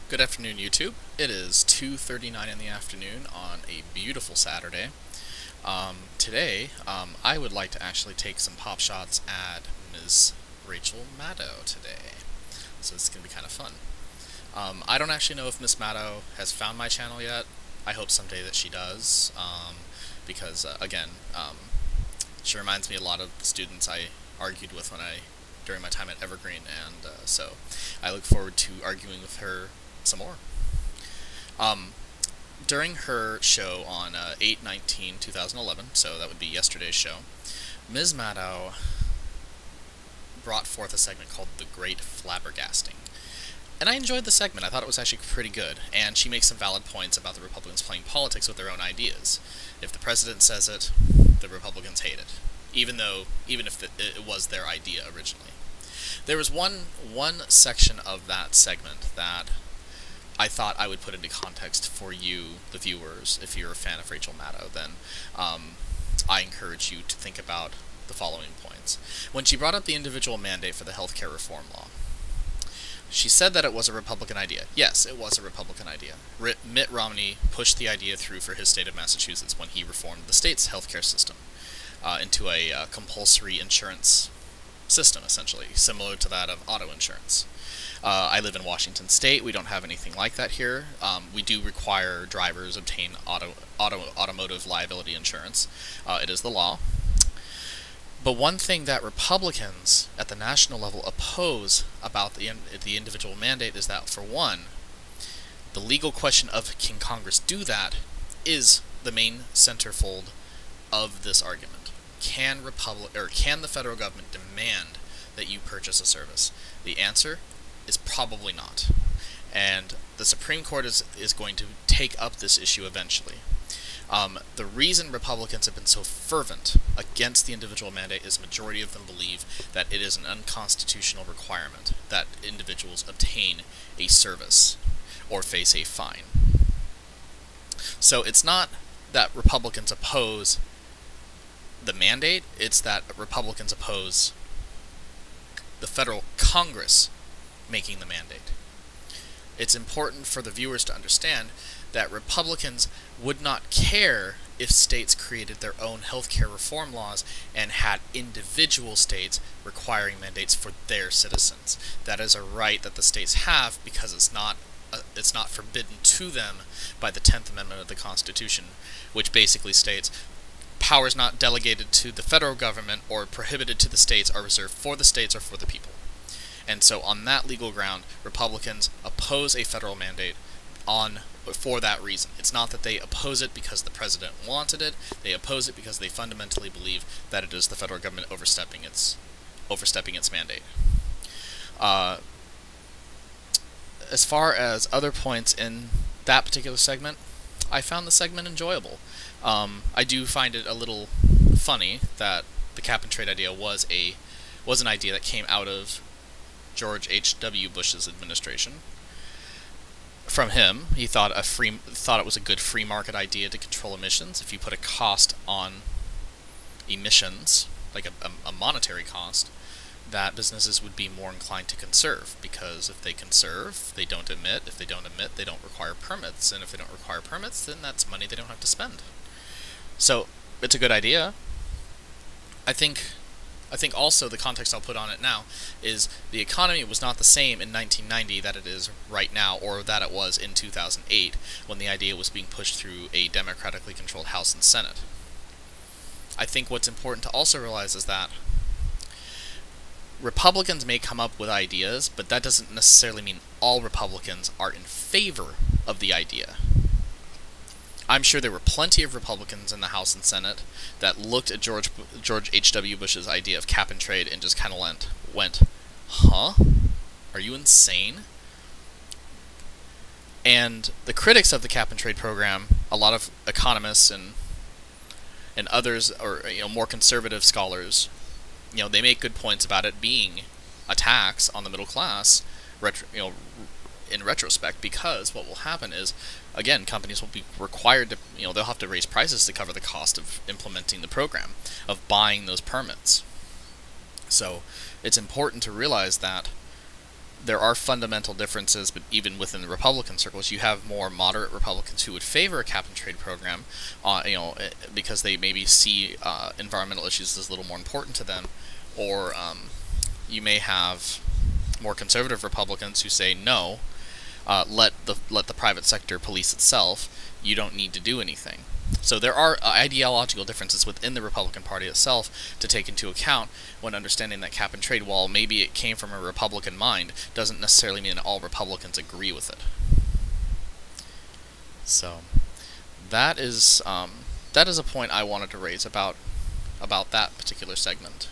Good afternoon, YouTube. It is 2:39 in the afternoon on a beautiful Saturday. Today, I would like to actually take some pop shots at Ms. Rachel Maddow today. So it's going to be kind of fun. I don't actually know if Miss Maddow has found my channel yet. I hope someday that she does, because, again, she reminds me a lot of the students I argued with during my time at Evergreen, and so I look forward to arguing with her some more. During her show on 8/19/2011, so that would be yesterday's show, Ms. Maddow brought forth a segment called The Great Flabbergasting. And I enjoyed the segment. I thought it was actually pretty good, and she makes some valid points about the Republicans playing politics with their own ideas. If the president says it, the Republicans hate it, even if it was their idea originally. There was one section of that segment that I thought I would put into context for you, the viewers. If you're a fan of Rachel Maddow, then I encourage you to think about the following points. When she brought up the individual mandate for the healthcare reform law, she said that it was a Republican idea. Yes, it was a Republican idea. Mitt Romney pushed the idea through for his state of Massachusetts when he reformed the state's healthcare system into a compulsory insurance system, essentially, similar to that of auto insurance. I live in Washington State. We don't have anything like that here. We do require drivers obtain automotive liability insurance. It is the law. But one thing that Republicans at the national level oppose about the individual mandate is that, for one, the legal question of can Congress do that is the main centerfold of this argument. Can the federal government demand that you purchase a service? The answer is probably not. And the Supreme Court is going to take up this issue eventually. The reason Republicans have been so fervent against the individual mandate is majority of them believe that it is an unconstitutional requirement that individuals obtain a service or face a fine. So it's not that Republicans oppose the mandate, it's that Republicans oppose the federal Congress making the mandate. It's important for the viewers to understand that Republicans would not care if states created their own healthcare reform laws and had individual states requiring mandates for their citizens. That is a right that the states have because it's not forbidden to them by the 10th Amendment of the Constitution, which basically states powers not delegated to the federal government or prohibited to the states are reserved for the states or for the people. And so on that legal ground, Republicans oppose a federal mandate for that reason. It's not that they oppose it because the president wanted it. They oppose it because they fundamentally believe that it is the federal government overstepping its mandate. As far as other points in that particular segment, I found the segment enjoyable. I do find it a little funny that the cap and trade idea was an idea that came out of George H.W. Bush's administration. From him, he thought it was a good free market idea to control emissions. If you put a cost on emissions, like a monetary cost, that businesses would be more inclined to conserve, because if they conserve, they don't emit. If they don't emit, they don't require permits, and if they don't require permits, then that's money they don't have to spend. So it's a good idea. I think also the context I'll put on it now is the economy was not the same in 1990 that it is right now, or that it was in 2008 when the idea was being pushed through a democratically controlled House and Senate. I think what's important to also realize is that Republicans may come up with ideas, but that doesn't necessarily mean all Republicans are in favor of the idea. I'm sure there were plenty of Republicans in the House and Senate that looked at George H.W. Bush's idea of cap and trade and just kind of went, huh? Are you insane? And the critics of the cap and trade program, a lot of economists and others, or more conservative scholars, they make good points about it being a tax on the middle class, in retrospect, because what will happen is, again, companies will be required to, they'll have to raise prices to cover the cost of implementing the program, of buying those permits. So it's important to realize that there are fundamental differences, but even within the Republican circles, you have more moderate Republicans who would favor a cap-and-trade program, because they maybe see environmental issues as a little more important to them, or you may have more conservative Republicans who say no, let the private sector police itself. You don't need to do anything. So there are ideological differences within the Republican Party itself to take into account when understanding that cap and trade, while maybe it came from a Republican mind, doesn't necessarily mean that all Republicans agree with it. So that is a point I wanted to raise about that particular segment.